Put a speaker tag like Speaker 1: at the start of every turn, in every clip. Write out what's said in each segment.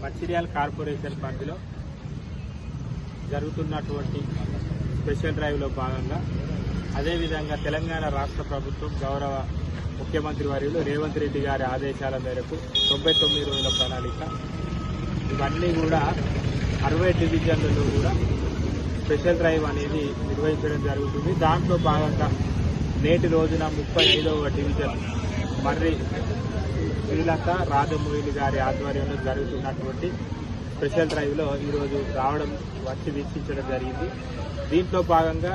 Speaker 1: Mancherial corporation పరిధిలో జరుగుతున్నటువంటి special డ్రైవ్లో భాగంగా అదేవిధంగా తెలంగాణ రాష్ట్ర ప్రభుత్వం గౌరవ ముఖ్యమంత్రి వర్యులు రేవంత్ రెడ్డి గారి ఆదేశాల మేరకు 99 రోజుల ప్రణాళిక ఇవన్నీ కూడా 60 డివిజన్లలో కూడా స్పెషల్ డ్రైవ్ అనేది నిర్వహించడం జరుగుతుంది. దాంట్లో భాగంగా నేటి రోజున 35వ డివిజన్ మర్రి శ్రీలత రాజమోహిని గారి ఆధ్వర్యంలో జరుగుతున్నటువంటి స్పెషల్ డ్రైవ్లో ఈరోజు రావడం వచ్చి వీక్షించడం జరిగింది. దీంట్లో భాగంగా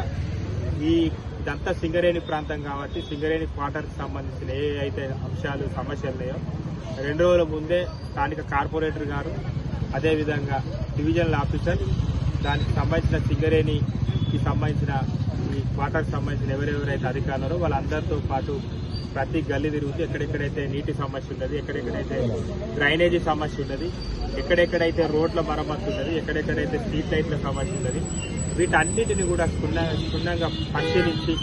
Speaker 1: ఇదంతా సింగరేణి ప్రాంతం కాబట్టి సింగరేణి క్వార్టర్కి సంబంధించిన ఏ అయితే అంశాలు సమస్యలు ఉన్నాయో 2 రోజుల ముందే స్థానిక కార్పొరేటర్ గారు అదేవిధంగా డివిజనల్ ఆఫీసర్ దానికి సంబంధించిన సింగరేణికి సంబంధించిన ఈ క్వార్టర్కి సంబంధించిన ఎవరెవరైతే అధికారులు వాళ్ళందరితో పాటు ప్రతి గల్లీ తిరుగుతూ ఎక్కడెక్కడైతే నీటి సమస్య ఉన్నది, ఎక్కడెక్కడైతే డ్రైనేజీ సమస్య ఉన్నది, ఎక్కడెక్కడైతే రోడ్ల మరమ్మతు ఉన్నది, ఎక్కడెక్కడైతే స్ట్రీట్ లైట్ల సమస్య ఉన్నది, వీటన్నిటిని కూడా క్షుణ్ణంగా పరిశీలించి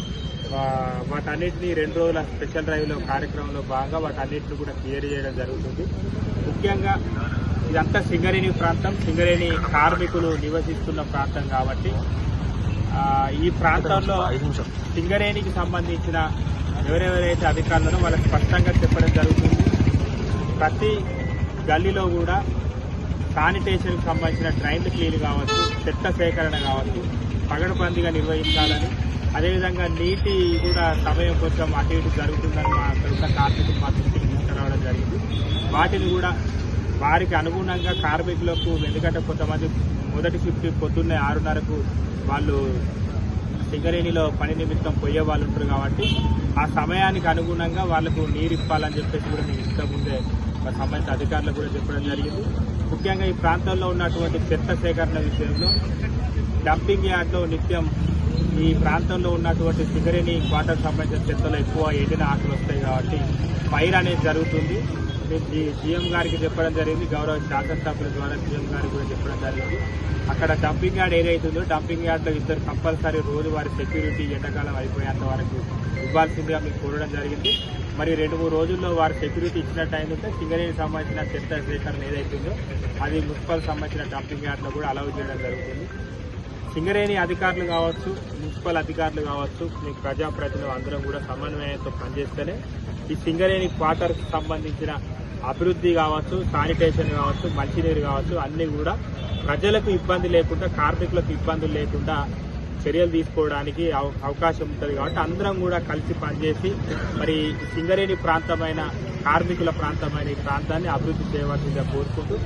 Speaker 1: వాటన్నిటిని 2 రోజుల స్పెషల్ డ్రైవ్లో కార్యక్రమంలో భాగంగా వాటన్నిటిని కూడా క్లియర్ చేయడం జరుగుతుంది. ముఖ్యంగా ఇదంతా సింగరేణి ప్రాంతం, సింగరేణి కార్మికులు నివసిస్తున్న ప్రాంతం కాబట్టి ఈ ప్రాంతంలో సింగరేణికి సంబంధించిన ఎవరెవరైతే అధికారులను వాళ్ళకి స్పష్టంగా చెప్పడం జరుగుతుంది. ప్రతి గల్లీలో కూడా శానిటేషన్కి సంబంధించిన డ్రైన్లు క్లీన్ కావచ్చు, చెత్త సేకరణ కావచ్చు పగడబందీగా నిర్వహించాలని, అదేవిధంగా నీటి కూడా సమయం కొంచెం అటు ఇటు జరుగుతుందని మా అక్కడ కార్మికులు మా దృష్టికి తీసుకురావడం జరిగింది. వాటిని కూడా వారికి అనుగుణంగా కార్మికులకు, ఎందుకంటే కొంతమంది మొదటి షిఫ్ట్ పొద్దున్నే 6:30కు వాళ్ళు సింగరేణిలో పని నిమిత్తం పోయే వాళ్ళు ఉంటారు కాబట్టి ఆ సమయానికి అనుగుణంగా వాళ్లకు నీరు ఇవ్వాలని చెప్పేసి కూడా నేను ఇంతకుముందే సంబంధిత అధికారులకు కూడా చెప్పడం జరిగింది. ముఖ్యంగా ఈ ప్రాంతంలో ఉన్నటువంటి చెత్త సేకరణ విషయంలో డంపింగ్ యార్డ్లో నిత్యం ఈ ప్రాంతంలో ఉన్నటువంటి సింగరేణి క్వార్టర్ సంబంధించిన చెత్తలో ఎక్కువ ఎండిన ఆకులు వస్తాయి కాబట్టి ఫైర్ అనేది జరుగుతుంది. సీఎం గారికి చెప్పడం జరిగింది, గౌరవ శాసనసభ్యుల ద్వారా సీఎం గారికి కూడా చెప్పడం జరిగింది. అక్కడ డంపింగ్ యార్డ్ ఏదైతుందో డంపింగ్ యార్డ్లో 2 కంపల్సరీ రోజువారీ సెక్యూరిటీ ఎండాకాలం అయిపోయేంత వరకు ఇవ్వాల్సిందిగా మీకు కోరడం జరిగింది. మరి 2-3 రోజుల్లో వారు సెక్యూరిటీ ఇచ్చినట్టయితే సింగరేణికి సంబంధించిన చెత్త సేకరణ ఏదైతుందో అది మున్సిపల్ సంబంధించిన డంపింగ్ యార్డ్లో కూడా అలౌ చేయడం జరుగుతుంది. సింగరేణి అధికారులు కావచ్చు, మున్సిపల్ అధికారులు కావచ్చు, మీకు ప్రజాప్రతినిధులు అందరం కూడా సమన్వయంతో పనిచేస్తేనే ఈ సింగరేణి క్వార్టర్కి సంబంధించిన అభివృద్ధి కావచ్చు, శానిటేషన్ కావచ్చు, మంచినీరు కావచ్చు అన్నీ కూడా ప్రజలకు ఇబ్బంది లేకుండా, కార్మికులకు ఇబ్బందులు లేకుండా చర్యలు తీసుకోవడానికి అవకాశం ఉంటుంది. కాబట్టి అందరం కూడా కలిసి పనిచేసి మరి సింగరేణి ప్రాంతమైన కార్మికుల ప్రాంతమైన ఈ ప్రాంతాన్ని అభివృద్ధి చేయవలసిందిగా కోరుకుంటూ